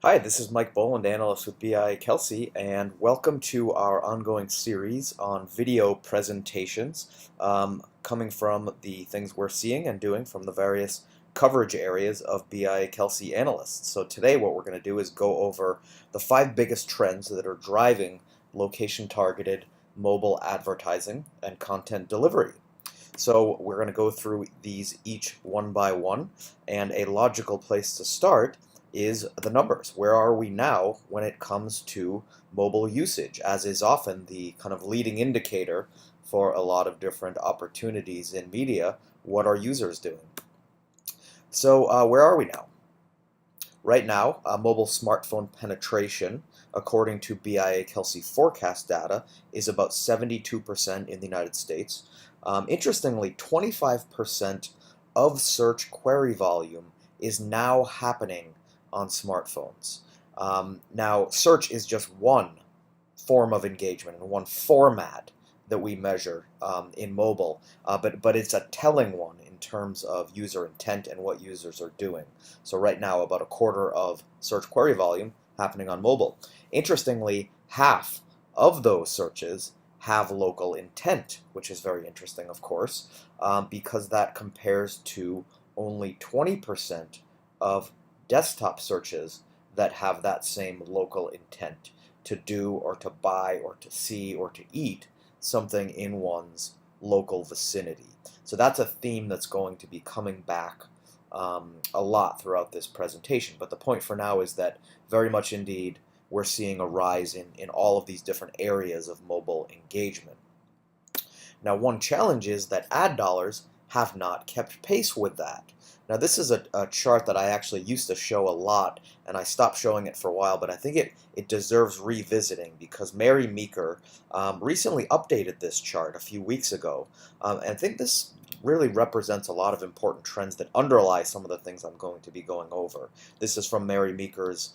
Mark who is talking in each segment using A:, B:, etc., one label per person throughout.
A: Hi, this is Mike Boland, Analyst with BI Kelsey, and welcome to our ongoing series on video presentations, coming from the things we're seeing and doing from the various coverage areas of BI Kelsey Analysts. So today what we're going to do is go over the 5 biggest trends that are driving location-targeted mobile advertising and content delivery. So we're going to go through these each one by one, and a logical place to start is the numbers. Where are we now when it comes to mobile usage, as is often the kind of leading indicator for a lot of different opportunities in media? What are users doing? So where are we now? Right now, mobile smartphone penetration, according to BIA Kelsey forecast data, is about 72% in the United States. Interestingly, 25% of search query volume is now happening on smartphones. Now, search is just one form of engagement and one format that we measure in mobile, but it's a telling one in terms of user intent and what users are doing. So right now, about a quarter of search query volume happening on mobile. Interestingly, half of those searches have local intent, which is very interesting, of course, because that compares to only 20% of desktop searches that have that same local intent to do or to buy or to see or to eat something in one's local vicinity. So that's a theme that's going to be coming back a lot throughout this presentation. But the point for now is that very much indeed we're seeing a rise in all of these different areas of mobile engagement. Now, one challenge is that ad dollars have not kept pace with that. Now, this is a chart that I actually used to show a lot, and I stopped showing it for a while, but I think it deserves revisiting because Mary Meeker recently updated this chart a few weeks ago, and I think this really represents a lot of important trends that underlie some of the things I'm going to be going over. This is from Mary Meeker's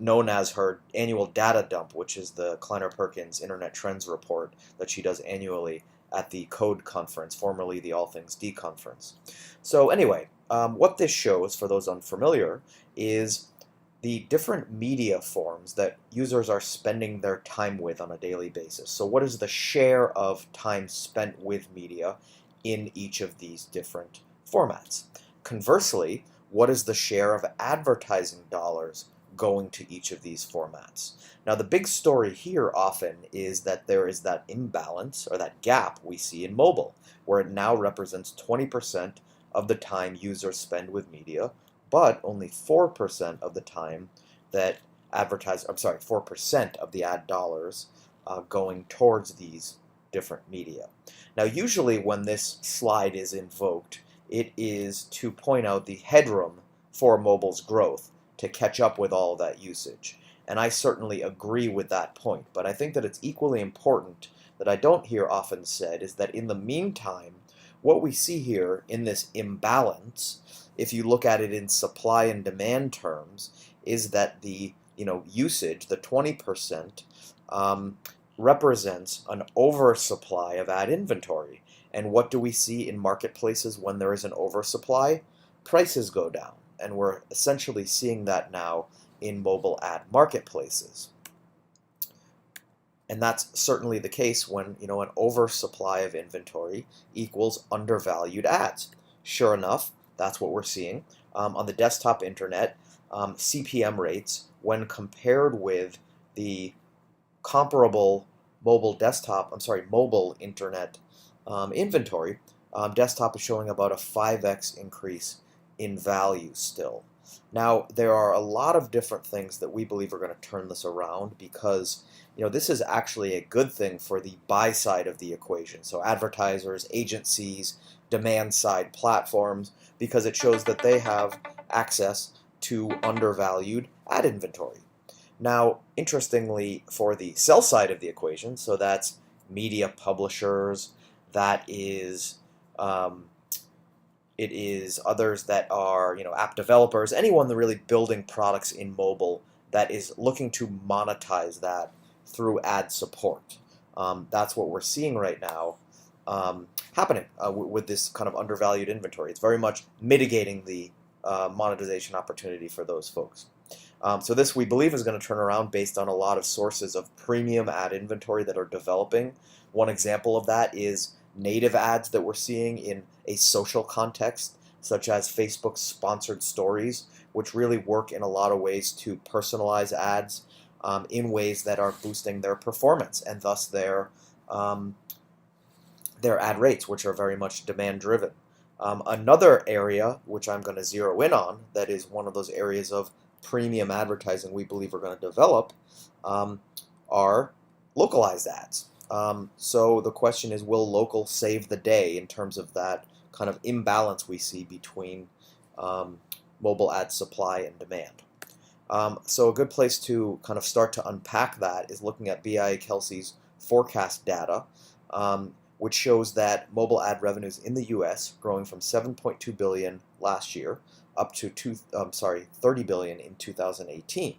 A: known as her annual data dump, which is the Kleiner-Perkins Internet Trends Report that she does annually at the Code Conference, formerly the All Things D Conference. So anyway, what this shows, for those unfamiliar, is the different media forms that users are spending their time with on a daily basis. So what is the share of time spent with media in each of these different formats? Conversely, what is the share of advertising dollars going to each of these formats? Now, the big story here often is that there is that imbalance or that gap we see in mobile, where it now represents 20% of the time users spend with media, but only 4% of the time that 4% of the ad dollars going towards these different media. Now, usually when this slide is invoked, it is to point out the headroom for mobile's growth to catch up with all of that usage. And I certainly agree with that point, but I think that it's equally important that I don't hear often said is that in the meantime, what we see here in this imbalance, if you look at it in supply and demand terms, is that the usage, the 20%, represents an oversupply of ad inventory. And what do we see in marketplaces when there is an oversupply? Prices go down. And we're essentially seeing that now in mobile ad marketplaces. And that's certainly the case when an oversupply of inventory equals undervalued ads. Sure enough, that's what we're seeing. On the desktop internet, CPM rates, when compared with the comparable mobile internet inventory, desktop is showing about a 5x increase in value still. Now, there are a lot of different things that we believe are going to turn this around because this is actually a good thing for the buy side of the equation. So advertisers, agencies, demand side platforms, because it shows that they have access to undervalued ad inventory. Now, interestingly, for the sell side of the equation, so that's media publishers, that is it is others that are app developers, anyone that really building products in mobile that is looking to monetize that through ad support. That's what we're seeing right now happening with this kind of undervalued inventory. It's very much mitigating the monetization opportunity for those folks. So this we believe is going to turn around based on a lot of sources of premium ad inventory that are developing. One example of that is native ads that we're seeing in a social context, such as Facebook's sponsored stories, which really work in a lot of ways to personalize ads in ways that are boosting their performance and thus um, their ad rates, which are very much demand driven. Another area which I'm going to zero in on that is one of those areas of premium advertising we believe we're going to develop are localized ads. So the question is, will local save the day in terms of that kind of imbalance we see between mobile ad supply and demand? So a good place to kind of start to unpack that is looking at BIA/Kelsey's forecast data, which shows that mobile ad revenues in the U.S. growing from 7.2 billion last year up to 30 billion in 2018.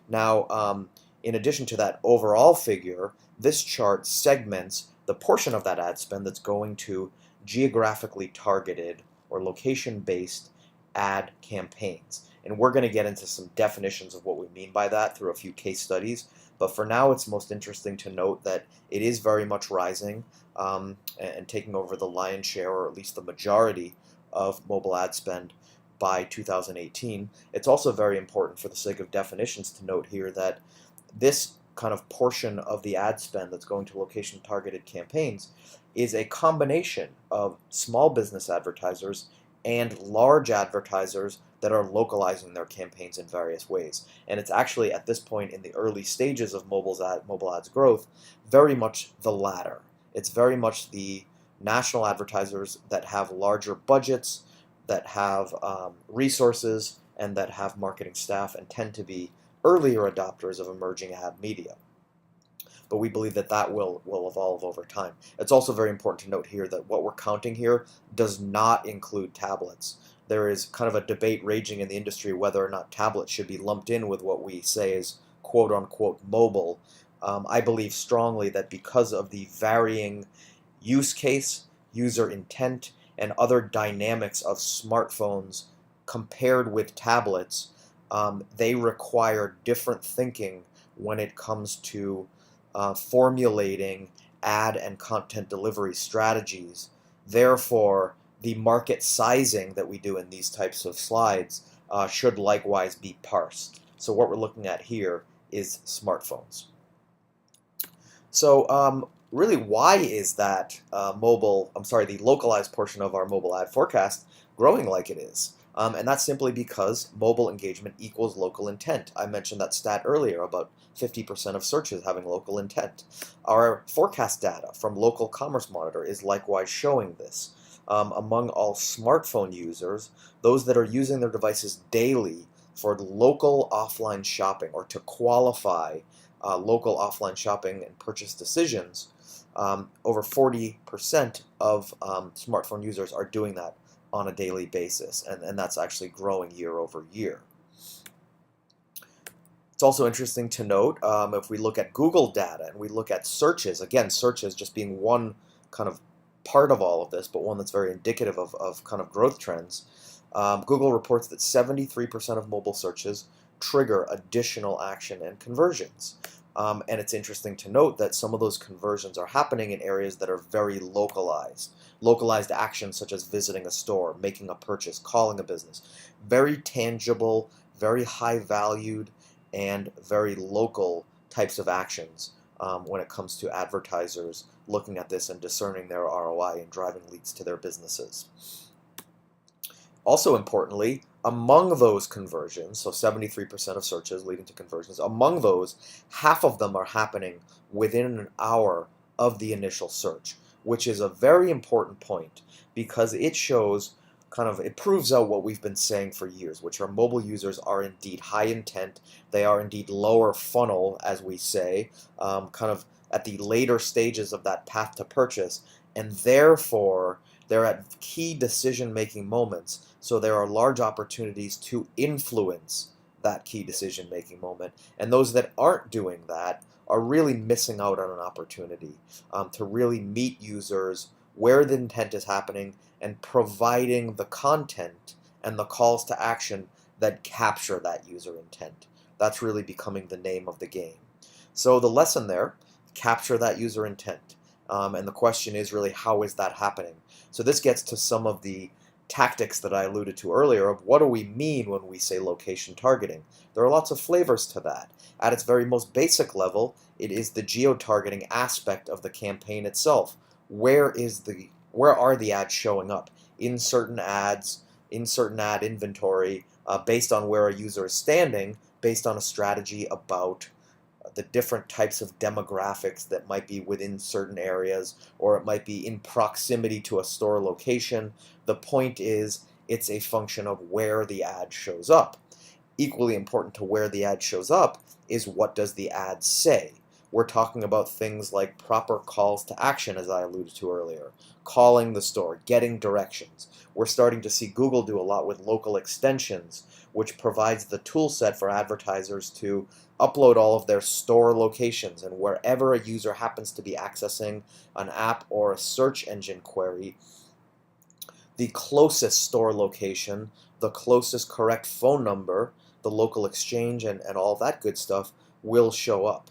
A: Now, in addition to that overall figure, this chart segments the portion of that ad spend that's going to geographically targeted or location-based ad campaigns. And we're going to get into some definitions of what we mean by that through a few case studies. But for now, it's most interesting to note that it is very much rising and taking over the lion's share, or at least the majority, of mobile ad spend by 2018. It's also very important, for the sake of definitions, to note here that this kind of portion of the ad spend that's going to location-targeted campaigns is a combination of small business advertisers and large advertisers that are localizing their campaigns in various ways. And it's actually, at this point in the early stages of mobile ads growth, very much the latter. It's very much the national advertisers that have larger budgets, that have resources, and that have marketing staff and tend to be earlier adopters of emerging ad media. But we believe that that will evolve over time. It's also very important to note here that what we're counting here does not include tablets. There is kind of a debate raging in the industry whether or not tablets should be lumped in with what we say is quote-unquote mobile. I believe strongly that because of the varying use case, user intent, and other dynamics of smartphones compared with tablets, they require different thinking when it comes to formulating ad and content delivery strategies. Therefore, the market sizing that we do in these types of slides should likewise be parsed. So what we're looking at here is smartphones. So really, why is that the localized portion of our mobile ad forecast growing like it is? And that's simply because mobile engagement equals local intent. I mentioned that stat earlier about 50% of searches having local intent. Our forecast data from Local Commerce Monitor is likewise showing this. Among all smartphone users, those that are using their devices daily for local offline shopping or to qualify local offline shopping and purchase decisions, over 40% of smartphone users are doing that on a daily basis, and that's actually growing year over year. It's also interesting to note, if we look at Google data and we look at searches, again, searches just being one kind of part of all of this, but one that's very indicative of kind of growth trends. Google reports that 73% of mobile searches trigger additional action and conversions. And it's interesting to note that some of those conversions are happening in areas that are very localized. Localized actions such as visiting a store, making a purchase, calling a business. Very tangible, very high valued, and very local types of actions when it comes to advertisers looking at this and discerning their ROI and driving leads to their businesses. Also importantly, among those conversions, so 73% of searches leading to conversions, among those, half of them are happening within an hour of the initial search, which is a very important point because it shows it proves out what we've been saying for years, which are mobile users are indeed high intent, they are indeed lower funnel, as we say, kind of at the later stages of that path to purchase, and therefore they're at key decision-making moments, so there are large opportunities to influence that key decision-making moment, and those that aren't doing that are really missing out on an opportunity to really meet users where the intent is happening and providing the content and the calls to action that capture that user intent. That's really becoming the name of the game. So the lesson there, capture that user intent. And the question is really, how is that happening? So this gets to some of the tactics that I alluded to earlier of what do we mean when we say location targeting. There are lots of flavors to that. At its very most basic level, it is the geo-targeting aspect of the campaign itself. Where are the ads showing up? In certain ads, in certain ad inventory, based on where a user is standing, based on a strategy about the different types of demographics that might be within certain areas, or it might be in proximity to a store location. The point is, it's a function of where the ad shows up. Equally important to where the ad shows up is what does the ad say. We're talking about things like proper calls to action, as I alluded to earlier, calling the store, getting directions. We're starting to see Google do a lot with local extensions, which provides the tool set for advertisers to upload all of their store locations, and wherever a user happens to be accessing an app or a search engine query, the closest store location, the closest correct phone number, the local exchange, and all that good stuff will show up.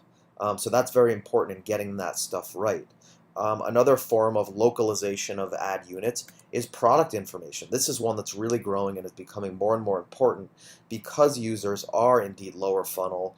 A: So that's very important in getting that stuff right. Another form of localization of ad units is product information. This is one that's really growing and is becoming more and more important because users are indeed lower funnel.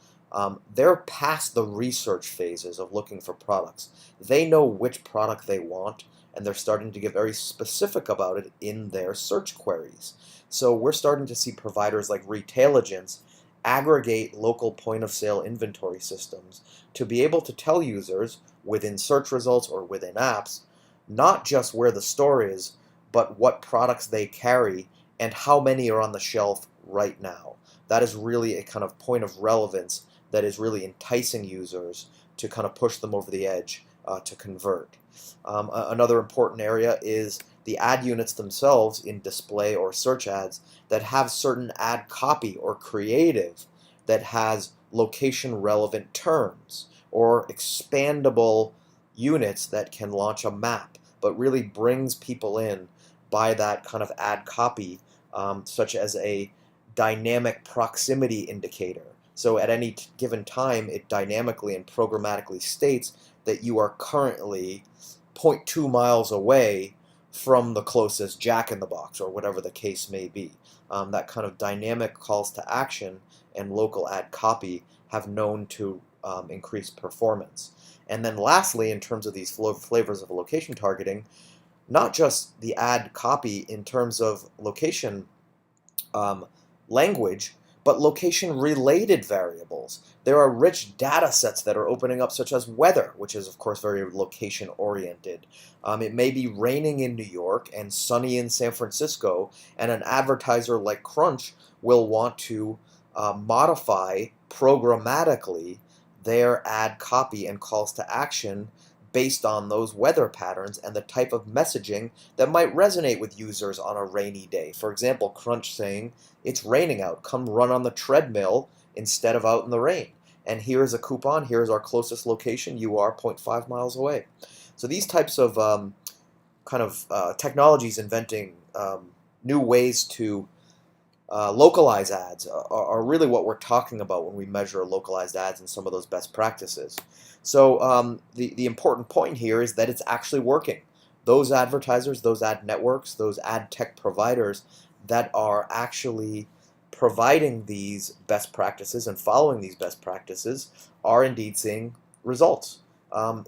A: They're past the research phases of looking for products. They know which product they want, and they're starting to get very specific about it in their search queries. So we're starting to see providers like Retailagents aggregate local point-of-sale inventory systems to be able to tell users within search results or within apps not just where the store is, but what products they carry and how many are on the shelf right now. That is really a kind of point of relevance that is really enticing users to kind of push them over the edge to convert. Another important area is the ad units themselves in display or search ads that have certain ad copy or creative that has location relevant terms or expandable units that can launch a map but really brings people in by that kind of ad copy, such as a dynamic proximity indicator. So at any given time, it dynamically and programmatically states that you are currently 0.2 miles away from the closest Jack in the Box or whatever the case may be. That kind of dynamic calls to action and local ad copy have known to increase performance. And then lastly, in terms of these flavors of location targeting, not just the ad copy in terms of location language, but location-related variables. There are rich data sets that are opening up, such as weather, which is, of course, very location-oriented. It may be raining in New York and sunny in San Francisco, and an advertiser like Crunch will want to modify programmatically their ad copy and calls to action based on those weather patterns and the type of messaging that might resonate with users on a rainy day. For example, Crunch saying, "It's raining out, come run on the treadmill instead of out in the rain. And here's a coupon, here's our closest location, you are 0.5 miles away." So these types of technologies inventing new ways to localize ads are really what we're talking about when we measure localized ads and some of those best practices. So the important point here is that it's actually working. Those advertisers, those ad networks, those ad tech providers that are actually providing these best practices and following these best practices are indeed seeing results.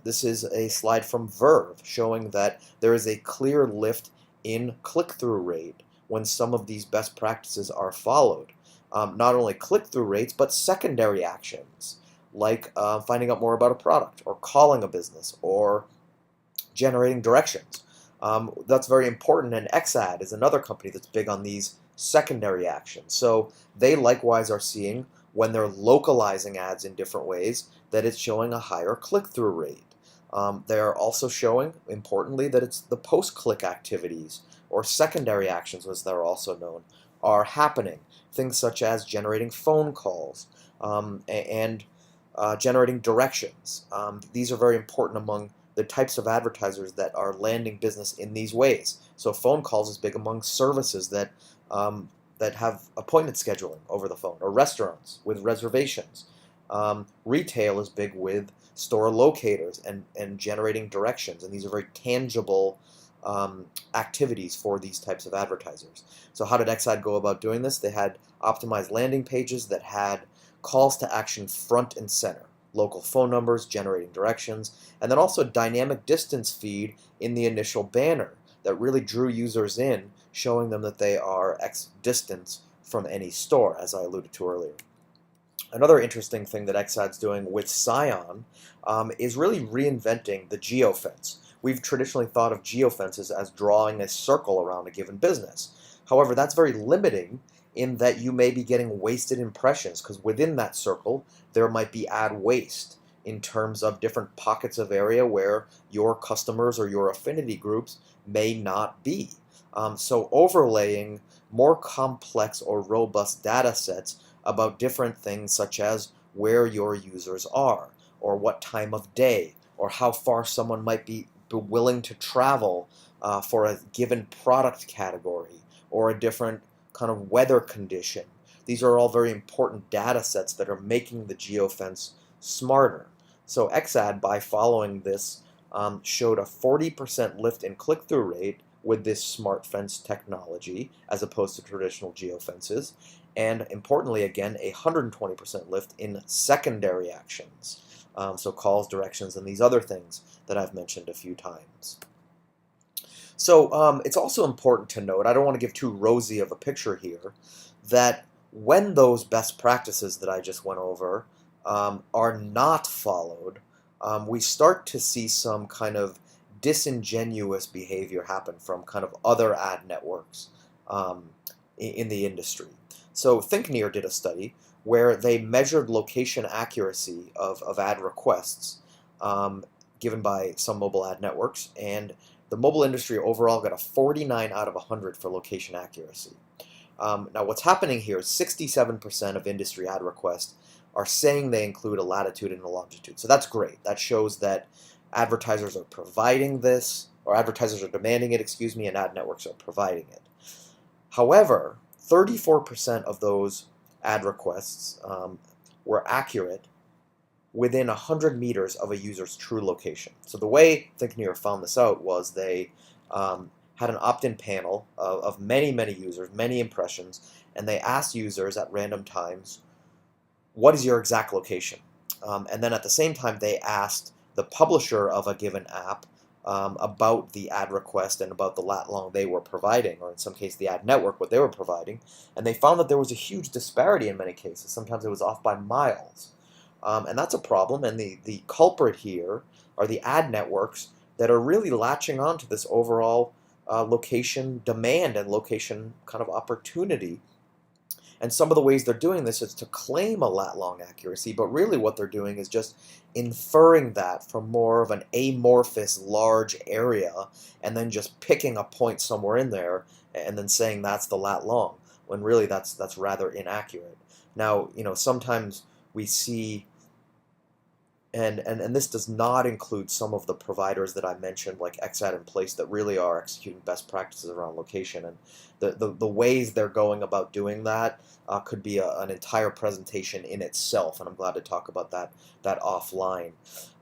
A: This is a slide from Verve showing that there is a clear lift in click-through rate when some of these best practices are followed. Not only click-through rates, but secondary actions, like finding out more about a product, or calling a business, or generating directions. That's very important, and XAD is another company that's big on these secondary actions. So they likewise are seeing, when they're localizing ads in different ways, that it's showing a higher click-through rate. They're also showing, importantly, that it's the post-click activities, or secondary actions as they're also known, are happening. Things such as generating phone calls and generating directions. These are very important among the types of advertisers that are landing business in these ways. So phone calls is big among services that that have appointment scheduling over the phone, or restaurants with reservations. Retail is big with store locators and generating directions, and these are very tangible activities for these types of advertisers. So how did Exad go about doing this? They had optimized landing pages that had calls to action front and center, local phone numbers, generating directions, and then also dynamic distance feed in the initial banner that really drew users in, showing them that they are X distance from any store, as I alluded to earlier. Another interesting thing that Exad's doing with Scion is really reinventing the geofence. We've traditionally thought of geofences as drawing a circle around a given business. However, that's very limiting in that you may be getting wasted impressions, because within that circle there might be ad waste in terms of different pockets of area where your customers or your affinity groups may not be. So overlaying more complex or robust data sets about different things, such as where your users are, or what time of day, or how far someone might be willing to travel for a given product category, or a different kind of weather condition. These are all very important data sets that are making the geofence smarter. So Exad, by following this, showed a 40% lift in click-through rate with this smart fence technology as opposed to traditional geofences, and importantly again a 120% lift in secondary actions, so calls, directions, and these other things that I've mentioned a few times. So it's also important to note, I don't want to give too rosy of a picture here, that when those best practices that I just went over are not followed, we start to see some kind of disingenuous behavior happen from kind of other ad networks in the industry. So ThinkNear did a study where they measured location accuracy of ad requests given by some mobile ad networks, and the mobile industry overall got a 49 out of 100 for location accuracy. Now what's happening here is 67% of industry ad requests are saying they include a latitude and a longitude. So that's great. That shows that advertisers are providing this, or advertisers are demanding it, excuse me, and ad networks are providing it. However, 34% of those ad requests were accurate within 100 meters of a user's true location. So the way ThinkNear found this out was they had an opt-in panel of many, many users, many impressions, and they asked users at random times, what is your exact location? And then at the same time, they asked the publisher of a given app about the ad request and about the lat long they were providing, or in some cases the ad network, what they were providing, and they found that there was a huge disparity in many cases. Sometimes it was off by miles. And that's a problem, and the culprit here are the ad networks that are really latching on to this overall location demand and location kind of opportunity. And some of the ways they're doing this is to claim a lat-long accuracy, but really what they're doing is just inferring that from more of an amorphous large area and then just picking a point somewhere in there and then saying that's the lat-long, when really that's rather inaccurate. Now, sometimes we see, and this does not include some of the providers that I mentioned, like Exad in Place, that really are executing best practices around location, and the ways they're going about doing that could be an entire presentation in itself, and I'm glad to talk about that offline.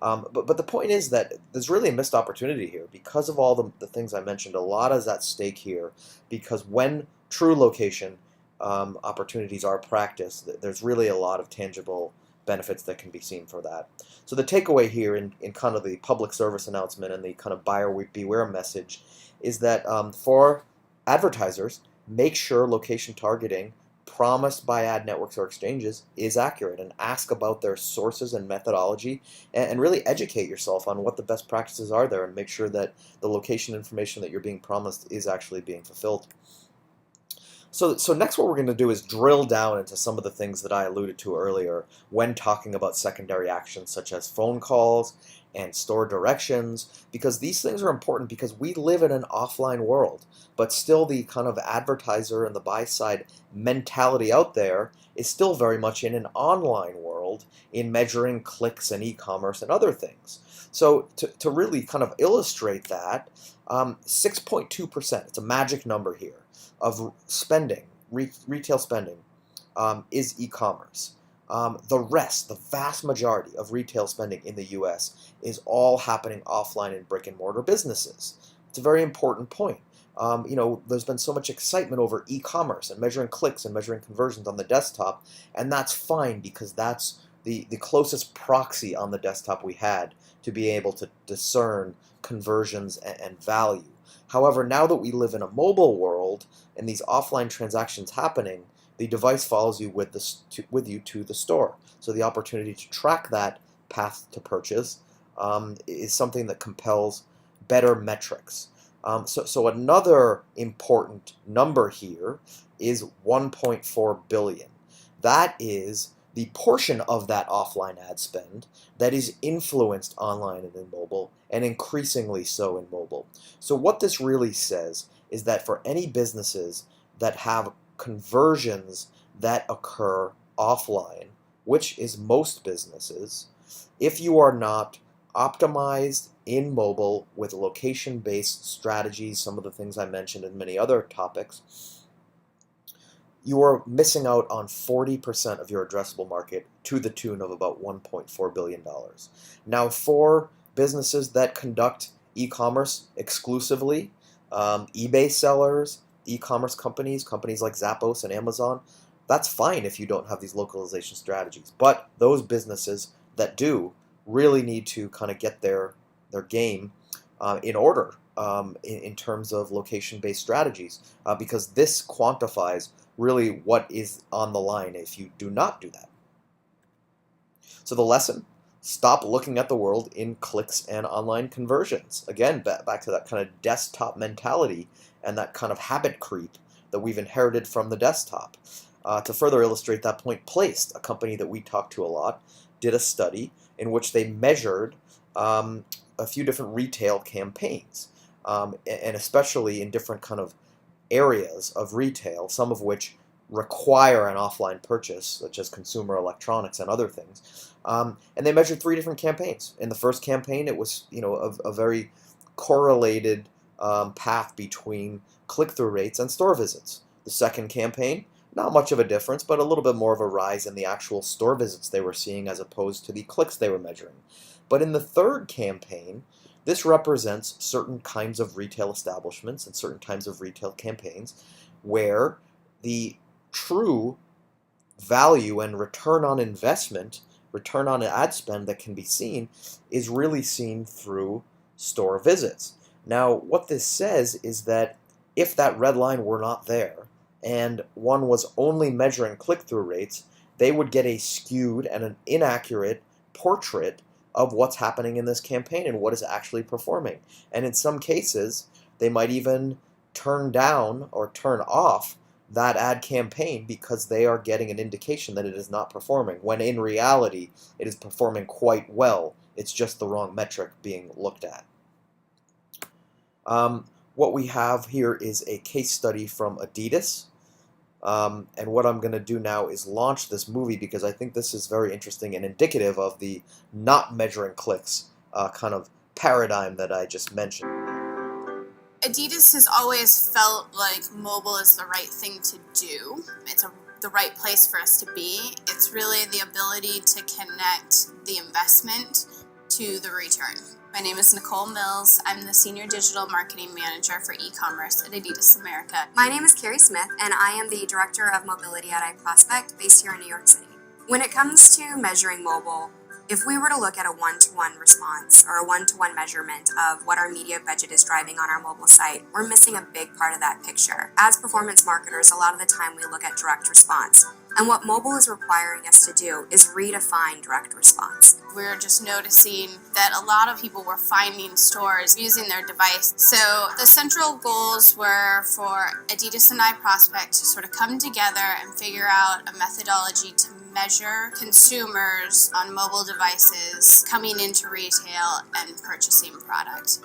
A: But the point is that there's really a missed opportunity here because of all the things I mentioned. A lot is at stake here, because when true location opportunities are practiced, there's really a lot of tangible benefits that can be seen for that. So the takeaway here in kind of the public service announcement and the kind of buyer beware message is that for advertisers, make sure location targeting promised by ad networks or exchanges is accurate, and ask about their sources and methodology, and really educate yourself on what the best practices are there, and make sure that the location information that you're being promised is actually being fulfilled. So next what we're going to do is drill down into some of the things that I alluded to earlier when talking about secondary actions, such as phone calls and store directions, because these things are important because we live in an offline world, but still the kind of advertiser and the buy side mentality out there is still very much in an online world in measuring clicks and e-commerce and other things. So to really kind of illustrate that, 6.2%, it's a magic number here, of spending retail spending is e-commerce. The vast majority of retail spending in the US is all happening offline in brick and mortar businesses. It's a very important point. There's been so much excitement over e-commerce and measuring clicks and measuring conversions on the desktop, and that's fine because that's the closest proxy on the desktop we had to be able to discern conversions and value. However, now that we live in a mobile world and these offline transactions happening, the device follows you with you to the store. So the opportunity to track that path to purchase is something that compels better metrics. So another important number here is 1.4 billion. That is the portion of that offline ad spend that is influenced online and in mobile, and increasingly so in mobile. So what this really says is that for any businesses that have conversions that occur offline, which is most businesses, if you are not optimized in mobile with location-based strategies, some of the things I mentioned and many other topics, you are missing out on 40% of your addressable market to the tune of about $1.4 billion. Now, for businesses that conduct e-commerce exclusively, eBay sellers, e-commerce companies like Zappos and Amazon, that's fine if you don't have these localization strategies. But those businesses that do really need to kind of get their game in order in terms of location-based strategies, because this quantifies really what is on the line if you do not do that. So the lesson: stop looking at the world in clicks and online conversions. Again, back to that kind of desktop mentality and that kind of habit creep that we've inherited from the desktop. To further illustrate that point, Placed, a company that we talk to a lot, did a study in which they measured a few different retail campaigns, and especially in different kind of areas of retail, some of which require an offline purchase, such as consumer electronics and other things. And they measured 3 different campaigns. In the first campaign, it was a very correlated path between click-through rates and store visits. The second campaign, not much of a difference, but a little bit more of a rise in the actual store visits they were seeing as opposed to the clicks they were measuring. But in the third campaign, this represents certain kinds of retail establishments and certain kinds of retail campaigns where the true value and return on investment, return on ad spend that can be seen is really seen through store visits. Now, what this says is that if that red line were not there and one was only measuring click-through rates, they would get a skewed and an inaccurate portrait of what's happening in this campaign and what is actually performing. And in some cases, they might even turn down or turn off that ad campaign because they are getting an indication that it is not performing, when in reality it is performing quite well. It's just the wrong metric being looked at. What we have here is a case study from Adidas. And what I'm going to do now is launch this movie because I think this is very interesting and indicative of the not measuring clicks kind of paradigm that I just mentioned.
B: Adidas has always felt like mobile is the right thing to do. It's the right place for us to be. It's really the ability to connect the investment to the return. My name is Nicole Mills. I'm the Senior Digital Marketing Manager for e-commerce at Adidas America.
C: My name is Carrie Smith, and I am the Director of Mobility at iProspect, based here in New York City. When it comes to measuring mobile, if we were to look at a one-to-one response or a one-to-one measurement of what our media budget is driving on our mobile site, we're missing a big part of that picture. As performance marketers, a lot of the time we look at direct response. And what mobile is requiring us to do is redefine direct response.
B: We're just noticing that a lot of people were finding stores using their device. So the central goals were for Adidas and iProspect to sort of come together and figure out a methodology to measure consumers on mobile devices coming into retail and purchasing product.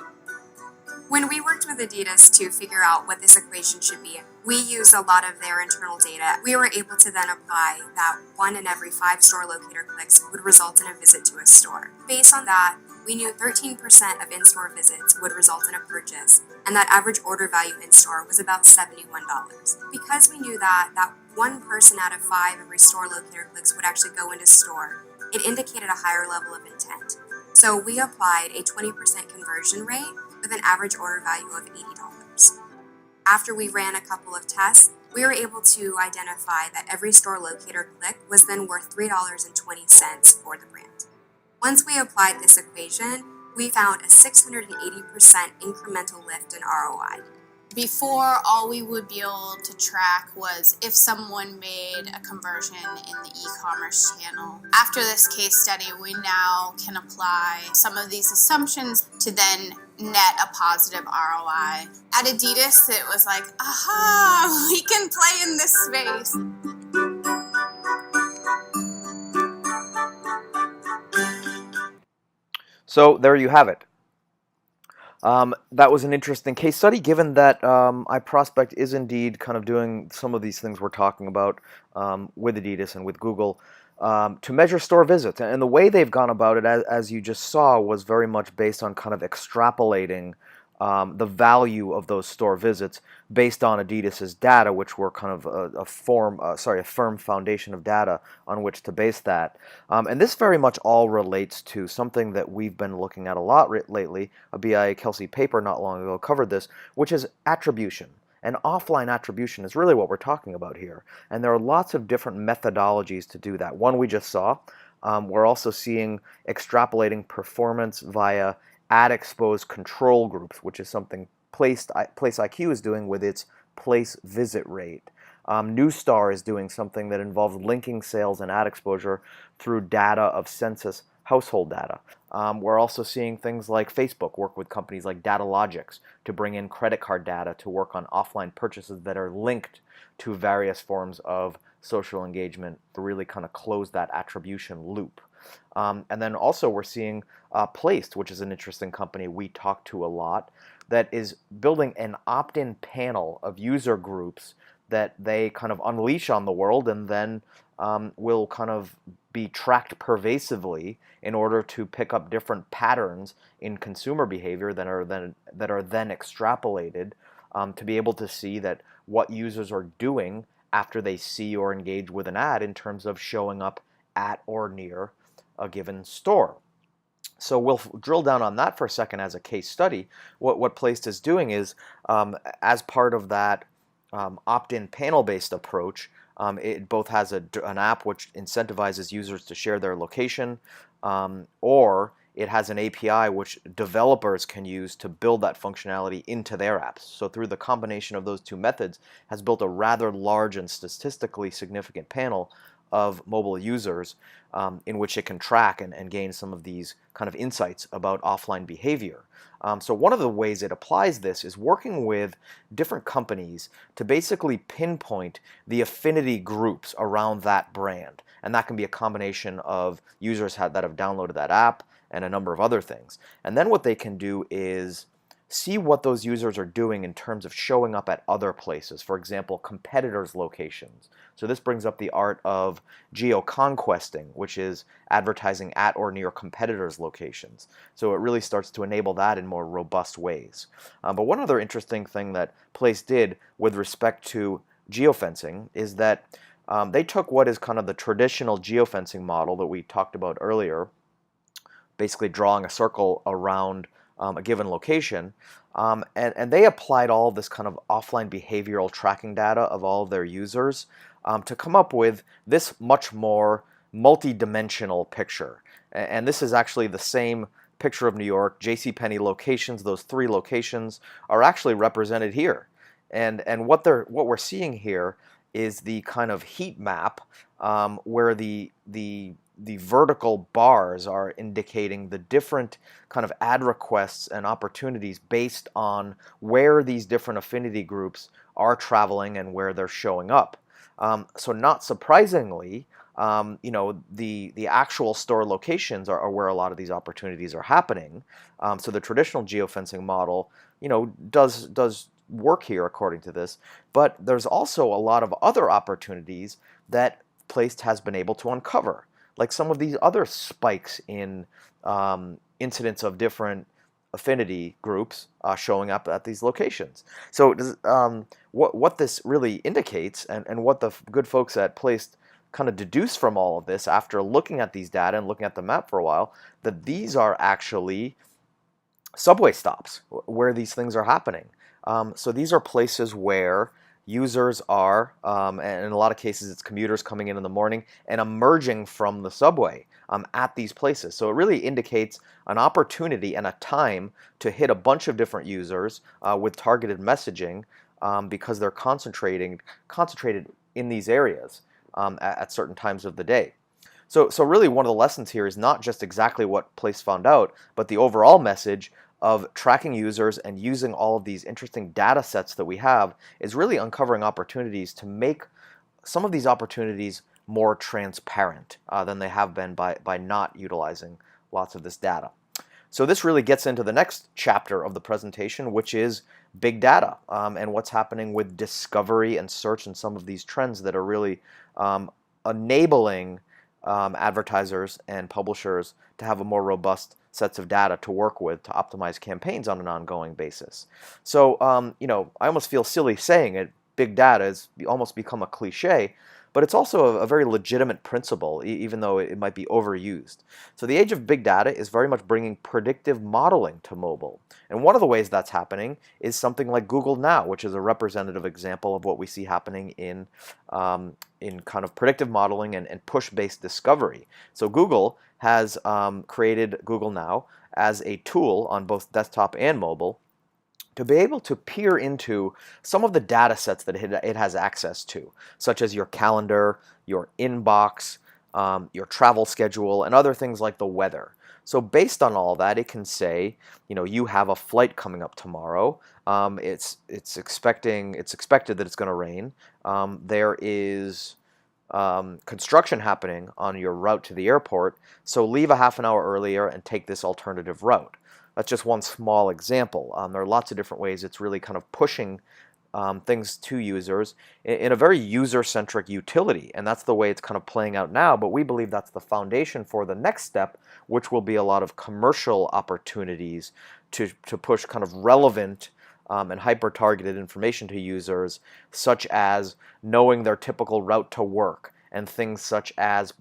C: When we worked with Adidas to figure out what this equation should be, we used a lot of their internal data. We were able to then apply that 1 in every 5 store locator clicks would result in a visit to a store. Based on that, we knew 13% of in-store visits would result in a purchase, and that average order value in-store was about $71. Because we knew that one person out of 5 every store locator clicks would actually go into store, it indicated a higher level of intent. So we applied a 20% conversion rate with an average order value of $80. After we ran a couple of tests, we were able to identify that every store locator click was then worth $3.20 for the brand. Once we applied this equation, we found a 680% incremental lift in ROI.
B: Before, all we would be able to track was if someone made a conversion in the e-commerce channel. After this case study, we now can apply some of these assumptions to then net a positive ROI. At Adidas, it was like, aha, we can play in this space.
A: So there you have it. That was an interesting case study, given that iProspect is indeed kind of doing some of these things we're talking about with Adidas and with Google to measure store visits. And the way they've gone about it, as you just saw, was very much based on kind of extrapolating the value of those store visits based on Adidas's data, which were kind of a firm foundation of data on which to base that. And this very much all relates to something that we've been looking at a lot lately. A BIA Kelsey paper not long ago covered this, which is attribution. And offline attribution is really what we're talking about here. And there are lots of different methodologies to do that. One we just saw. We're also seeing extrapolating performance via ad-exposed control groups, which is something Place IQ is doing with its place visit rate. Newstar is doing something that involves linking sales and ad exposure through data of census household data. We're also seeing things like Facebook work with companies like Datalogics to bring in credit card data to work on offline purchases that are linked to various forms of social engagement to really kind of close that attribution loop. And then also we're seeing Placed, which is an interesting company we talk to a lot, that is building an opt-in panel of user groups that they kind of unleash on the world and then will kind of be tracked pervasively in order to pick up different patterns in consumer behavior that are then extrapolated to be able to see that what users are doing after they see or engage with an ad in terms of showing up at or near a given store. So we'll drill down on that for a second as a case study. What Placed is doing is, as part of that opt-in panel-based approach, it both has an app which incentivizes users to share their location, or it has an API which developers can use to build that functionality into their apps. So through the combination of those two methods, has built a rather large and statistically significant panel of mobile users in which it can track and gain some of these kind of insights about offline behavior. So one of the ways it applies this is working with different companies to basically pinpoint the affinity groups around that brand. And that can be a combination of users that have downloaded that app and a number of other things. And then what they can do is see what those users are doing in terms of showing up at other places, for example, competitors' locations. So this brings up the art of geo-conquesting, which is advertising at or near competitors' locations. So it really starts to enable that in more robust ways. But one other interesting thing that Place did with respect to geofencing is that they took what is kind of the traditional geofencing model that we talked about earlier, basically drawing a circle around a given location, and they applied all of this kind of offline behavioral tracking data of all of their users to come up with this much more multi-dimensional picture. And this is actually the same picture of New York. JCPenney locations, those 3 locations, are actually represented here. And what we're seeing here is the kind of heat map where the vertical bars are indicating the different kind of ad requests and opportunities based on where these different affinity groups are traveling and where they're showing up. So not surprisingly, the actual store locations are where a lot of these opportunities are happening. So the traditional geofencing model, does work here according to this, but there's also a lot of other opportunities that Placed has been able to uncover, like some of these other spikes in incidents of different affinity groups showing up at these locations. So what this really indicates, and what the good folks at Placed kind of deduce from all of this after looking at these data and looking at the map for a while, that these are actually subway stops where these things are happening. So these are places where users are, and in a lot of cases it's commuters coming in the morning and emerging from the subway at these places. So it really indicates an opportunity and a time to hit a bunch of different users with targeted messaging, because they're concentrated in these areas at certain times of the day. So really one of the lessons here is not just exactly what Place found out, but the overall message of tracking users and using all of these interesting data sets that we have is really uncovering opportunities to make some of these opportunities more transparent than they have been by not utilizing lots of this data. So this really gets into the next chapter of the presentation, which is big data, and what's happening with discovery and search and some of these trends that are really enabling advertisers and publishers to have a more robust sets of data to work with to optimize campaigns on an ongoing basis. So, I almost feel silly saying it. Big data has almost become a cliche, but it's also a very legitimate principle, even though it might be overused. So the age of big data is very much bringing predictive modeling to mobile. And one of the ways that's happening is something like Google Now, which is a representative example of what we see happening in kind of predictive modeling and push-based discovery. So Google has created Google Now as a tool on both desktop and mobile to be able to peer into some of the data sets that it has access to, such as your calendar, your inbox, your travel schedule, and other things like the weather. So based on all that, it can say, you have a flight coming up tomorrow. It's expected that it's going to rain. There is construction happening on your route to the airport, so leave a half an hour earlier and take this alternative route. That's just one small example. There are lots of different ways it's really kind of pushing things to users in a very user-centric utility, and that's the way it's kind of playing out now, but we believe that's the foundation for the next step, which will be a lot of commercial opportunities to push kind of relevant and hyper-targeted information to users, such as knowing their typical route to work and things such as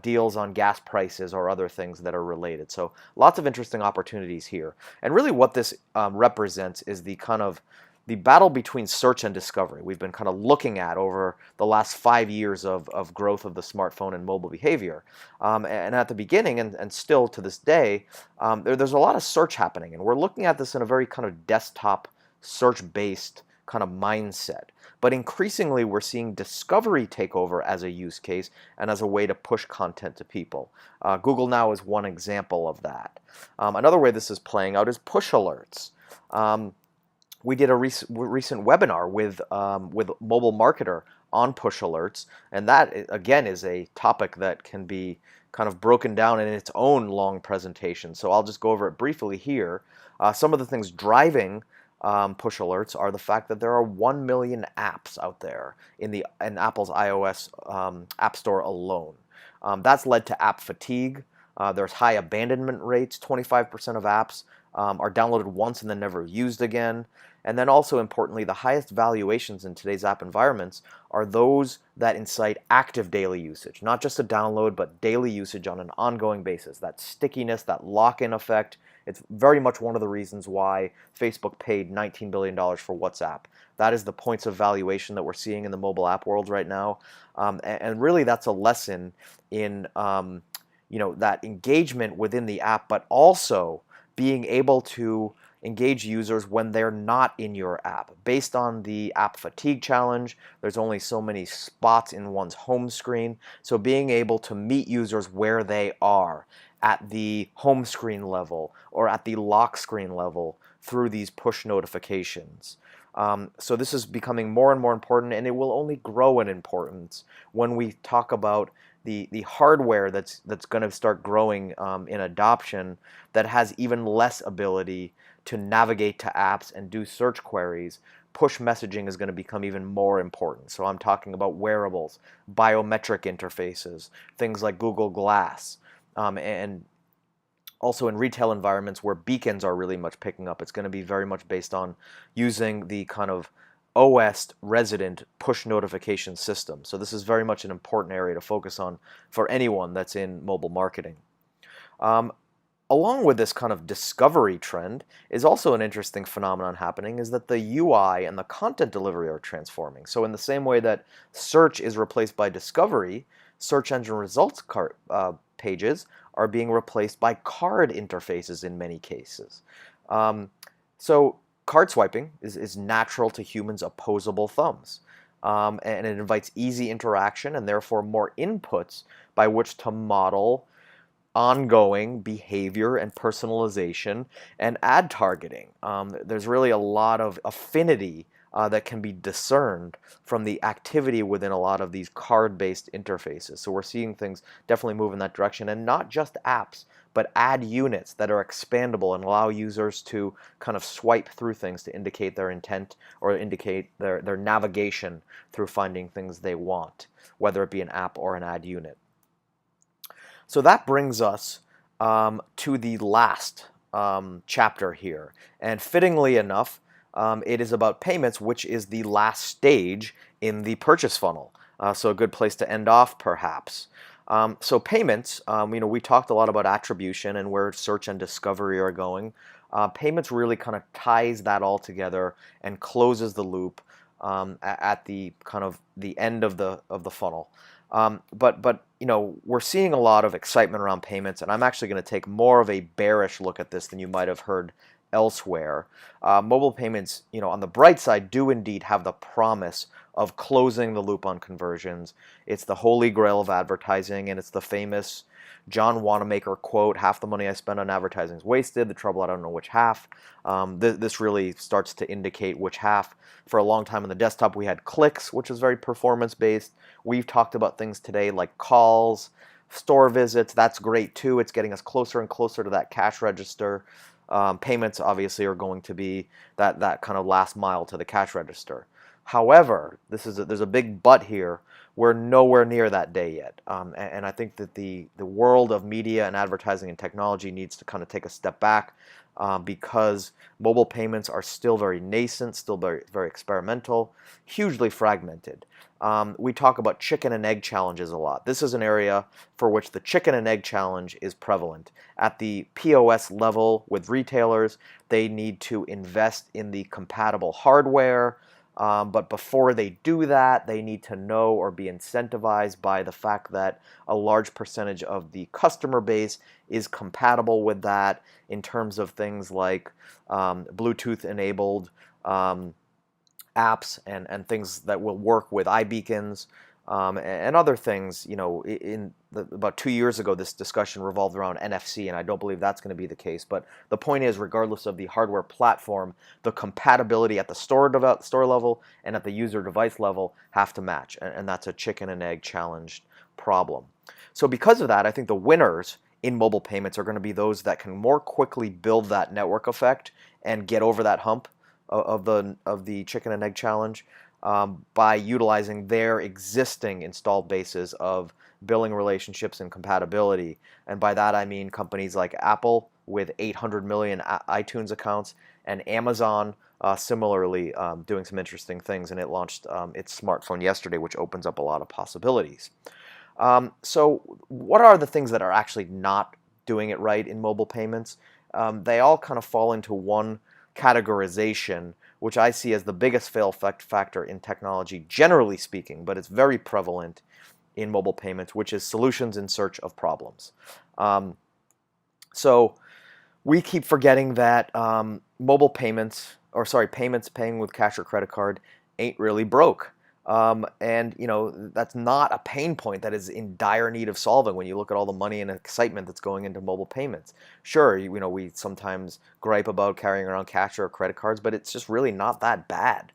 A: deals on gas prices or other things that are related. So lots of interesting opportunities here. And really what this represents is the battle between search and discovery we've been kind of looking at over the last 5 years of growth of the smartphone and mobile behavior. And at the beginning, and still to this day, there's a lot of search happening. And we're looking at this in a very kind of desktop search-based kind of mindset. But increasingly, we're seeing discovery take over as a use case and as a way to push content to people. Google Now is one example of that. Another way this is playing out is push alerts. We did a recent webinar with Mobile Marketer on push alerts, and that, again, is a topic that can be kind of broken down in its own long presentation. So I'll just go over it briefly here. Some of the things driving push alerts are the fact that there are 1 million apps out there in Apple's iOS App Store alone. That's led to app fatigue. There's high abandonment rates. 25% of apps are downloaded once and then never used again. And then also importantly, the highest valuations in today's app environments are those that incite active daily usage, not just a download, but daily usage on an ongoing basis. That stickiness, that lock-in effect, it's very much one of the reasons why Facebook paid $19 billion for WhatsApp. That is the points of valuation that we're seeing in the mobile app world right now. And really that's a lesson in that engagement within the app, but also being able to engage users when they're not in your app. Based on the app fatigue challenge, there's only so many spots in one's home screen. So being able to meet users where they are at the home screen level or at the lock screen level through these push notifications. So this is becoming more and more important, and it will only grow in importance when we talk about the hardware that's going to start growing in adoption that has even less ability to navigate to apps and do search queries. Push messaging is going to become even more important. So I'm talking about wearables, biometric interfaces, things like Google Glass, and Also in retail environments where beacons are really much picking up, it's going to be very much based on using the kind of OS resident push notification system. So this is very much an important area to focus on for anyone that's in mobile marketing. Along with this kind of discovery trend is also an interesting phenomenon happening, is that the UI and the content delivery are transforming. So in the same way that search is replaced by discovery, search engine results pages are being replaced by card interfaces in many cases. So card swiping is natural to humans' opposable thumbs. And it invites easy interaction and therefore more inputs by which to model ongoing behavior and personalization and ad targeting. There's really a lot of affinity that can be discerned from the activity within a lot of these card-based interfaces. So we're seeing things definitely move in that direction, and not just apps, but ad units that are expandable and allow users to kind of swipe through things to indicate their intent or indicate their navigation through finding things they want, whether it be an app or an ad unit. So that brings us to the last chapter here. And fittingly enough, it is about payments, which is the last stage in the purchase funnel. So a good place to end off, perhaps. So payments, we talked a lot about attribution and where search and discovery are going. Payments really kind of ties that all together and closes the loop at the kind of the end of the funnel. But we're seeing a lot of excitement around payments, and I'm actually going to take more of a bearish look at this than you might have heard elsewhere. Mobile payments, on the bright side, do indeed have the promise of closing the loop on conversions. It's the holy grail of advertising, and it's the famous John Wanamaker quote, "Half the money I spend on advertising is wasted. The trouble, I don't know which half." This really starts to indicate which half. For a long time on the desktop, we had clicks, which is very performance-based. We've talked about things today like calls, store visits. That's great too. It's getting us closer and closer to that cash register. Payments obviously are going to be that kind of last mile to the cash register. However, there's a big but here. We're nowhere near that day yet. And I think that the world of media and advertising and technology needs to kind of take a step back because mobile payments are still very nascent, still very, very experimental, hugely fragmented. We talk about chicken and egg challenges a lot. This is an area for which the chicken and egg challenge is prevalent. At the POS level with retailers, they need to invest in the compatible hardware, but before they do that, they need to know or be incentivized by the fact that a large percentage of the customer base is compatible with that in terms of things like Bluetooth-enabled apps and things that will work with iBeacons and other things. About 2 years ago, this discussion revolved around NFC, and I don't believe that's going to be the case. But the point is, regardless of the hardware platform, the compatibility at the store level and at the user device level have to match, and that's a chicken and egg challenged problem. So because of that, I think the winners in mobile payments are going to be those that can more quickly build that network effect and get over that hump of the chicken and egg challenge by utilizing their existing installed bases of billing relationships and compatibility. And by that I mean companies like Apple with 800 million iTunes accounts, and Amazon similarly doing some interesting things, and it launched its smartphone yesterday, which opens up a lot of possibilities. So what are the things that are actually not doing it right in mobile payments? They all kind of fall into one categorization, which I see as the biggest fail factor in technology, generally speaking, but it's very prevalent in mobile payments, which is solutions in search of problems. So we keep forgetting that payments paying with cash or credit card ain't really broke. And that's not a pain point that is in dire need of solving when you look at all the money and excitement that's going into mobile payments. Sure, we sometimes gripe about carrying around cash or credit cards, but it's just really not that bad.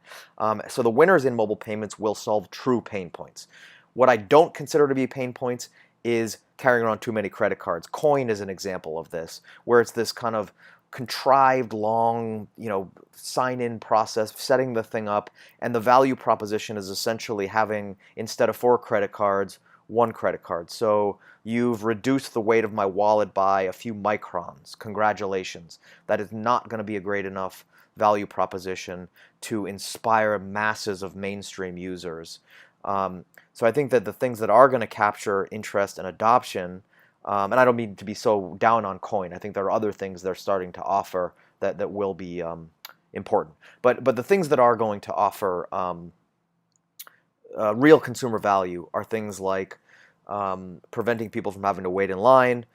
A: So the winners in mobile payments will solve true pain points. What I don't consider to be pain points is carrying around too many credit cards. Coin is an example of this, where it's this kind of contrived, long, sign-in process, setting the thing up, and the value proposition is essentially having, instead of 4 credit cards, one credit card. So you've reduced the weight of my wallet by a few microns. Congratulations. That is not going to be a great enough value proposition to inspire masses of mainstream users. So I think that the things that are going to capture interest and adoption, and I don't mean to be so down on coin. I think there are other things they're starting to offer that will be important. But the things that are going to offer real consumer value are things like preventing people from having to wait in line,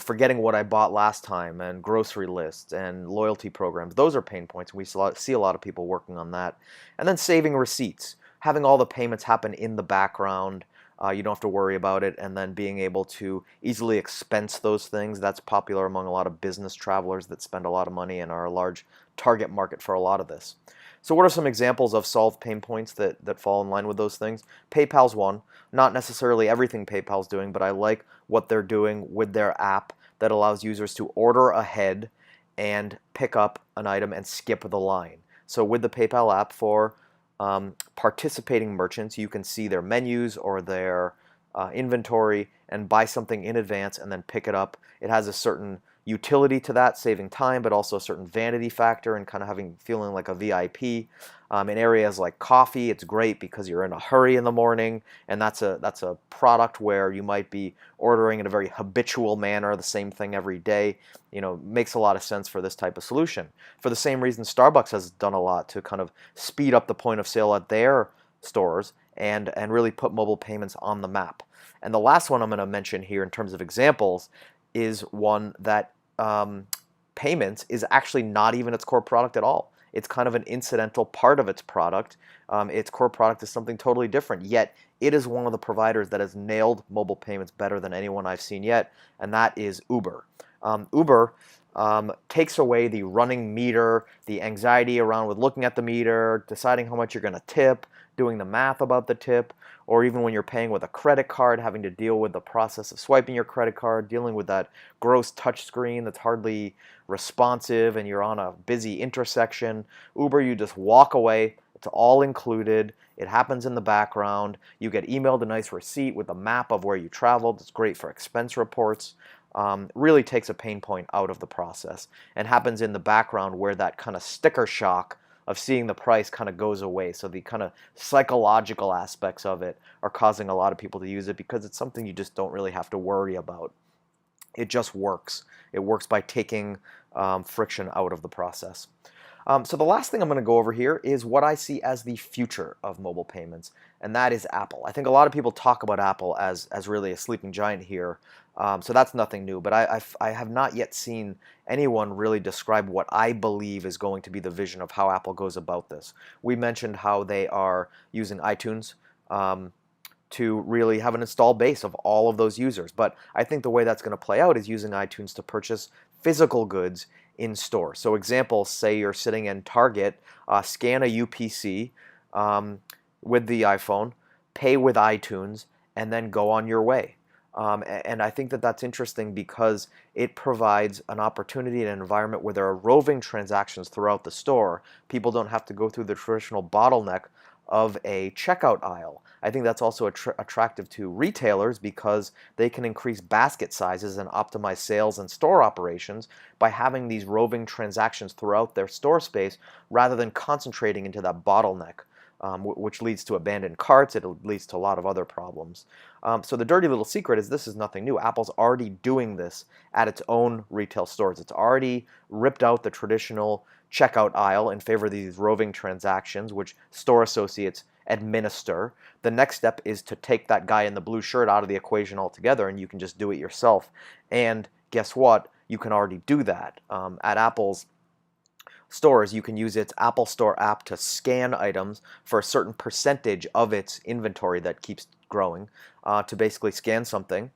A: forgetting what I bought last time, and grocery lists and loyalty programs. Those are pain points. We see a lot of people working on that. And then saving receipts, having all the payments happen in the background. You don't have to worry about it, and then being able to easily expense those things. That's popular among a lot of business travelers that spend a lot of money and are a large target market for a lot of this. So what are some examples of solved pain points that fall in line with those things? PayPal's one. Not necessarily everything PayPal's doing, but I like what they're doing with their app that allows users to order ahead and pick up an item and skip the line. So with the PayPal app for participating merchants, you can see their menus or their inventory and buy something in advance and then pick it up. It has a certain utility to that, saving time, but also a certain vanity factor and kind of feeling like a VIP. In areas like coffee, it's great because you're in a hurry in the morning, and that's a product where you might be ordering in a very habitual manner, the same thing every day. Makes a lot of sense for this type of solution. For the same reason, Starbucks has done a lot to kind of speed up the point of sale at their stores and really put mobile payments on the map. And the last one I'm going to mention here in terms of examples is one that payments is actually not even its core product at all. It's kind of an incidental part of its product. Its core product is something totally different, yet it is one of the providers that has nailed mobile payments better than anyone I've seen yet, and that is Uber. Uber takes away the running meter, the anxiety around with looking at the meter, deciding how much you're going to tip, doing the math about the tip, or even when you're paying with a credit card, having to deal with the process of swiping your credit card, dealing with that gross touch screen that's hardly responsive and you're on a busy intersection. Uber, you just walk away. It's all included. It happens in the background. You get emailed a nice receipt with a map of where you traveled. It's great for expense reports. Really takes a pain point out of the process and happens in the background where that kind of sticker shock of seeing the price kind of goes away. So the kind of psychological aspects of it are causing a lot of people to use it because it's something you just don't really have to worry about. It just works. It works by taking friction out of the process. So the last thing I'm going to go over here is what I see as the future of mobile payments, and that is Apple. I think a lot of people talk about Apple as really a sleeping giant here, so that's nothing new, but I have not yet seen anyone really describe what I believe is going to be the vision of how Apple goes about this. We mentioned how they are using iTunes to really have an installed base of all of those users, but I think the way that's going to play out is using iTunes to purchase physical goods in store. So examples, say you're sitting in Target, scan a UPC with the iPhone, pay with iTunes, and then go on your way. And I think that that's interesting because it provides an opportunity in an environment where there are roving transactions throughout the store. People don't have to go through the traditional bottleneck of a checkout aisle. I think that's also attractive to retailers because they can increase basket sizes and optimize sales and store operations by having these roving transactions throughout their store space rather than concentrating into that bottleneck, which leads to abandoned carts. It leads to a lot of other problems. So the dirty little secret is this is nothing new. Apple's already doing this at its own retail stores. It's already ripped out the traditional checkout aisle in favor of these roving transactions, which store associates administer. The next step is to take that guy in the blue shirt out of the equation altogether, and you can just do it yourself. And guess what? You can already do that. At Apple's stores, you can use its Apple Store app to scan items for a certain percentage of its inventory that keeps growing, to basically scan something,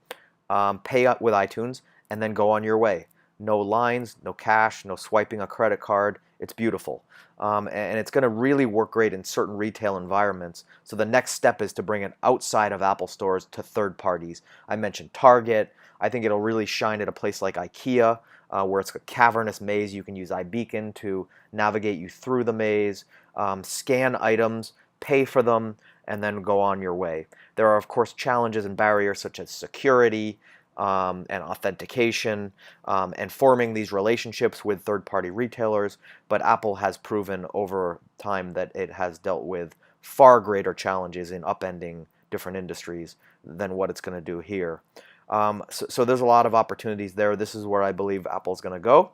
A: pay up with iTunes, and then go on your way. No lines, no cash, no swiping a credit card. It's beautiful. And it's going to really work great in certain retail environments. So the next step is to bring it outside of Apple stores to third parties. I mentioned Target. I think it'll really shine at a place like IKEA, where it's a cavernous maze. You can use iBeacon to navigate you through the maze, scan items, pay for them, and then go on your way. There are, of course, challenges and barriers such as security, and authentication, and forming these relationships with third-party retailers, but Apple has proven over time that it has dealt with far greater challenges in upending different industries than what it's going to do here. So there's a lot of opportunities there. This is where I believe Apple's going to go.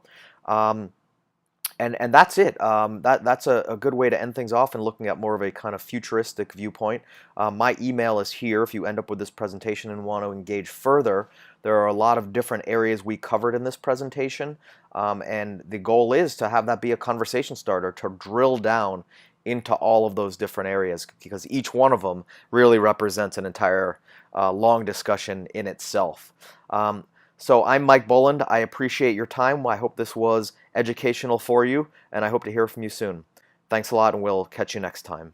A: And that's it. That's a good way to end things off and looking at more of a kind of futuristic viewpoint. My email is here if you end up with this presentation and want to engage further. There are a lot of different areas we covered in this presentation, and the goal is to have that be a conversation starter, to drill down into all of those different areas, because each one of them really represents an entire long discussion in itself. So I'm Mike Boland. I appreciate your time. I hope this was educational for you, and I hope to hear from you soon. Thanks a lot, and we'll catch you next time.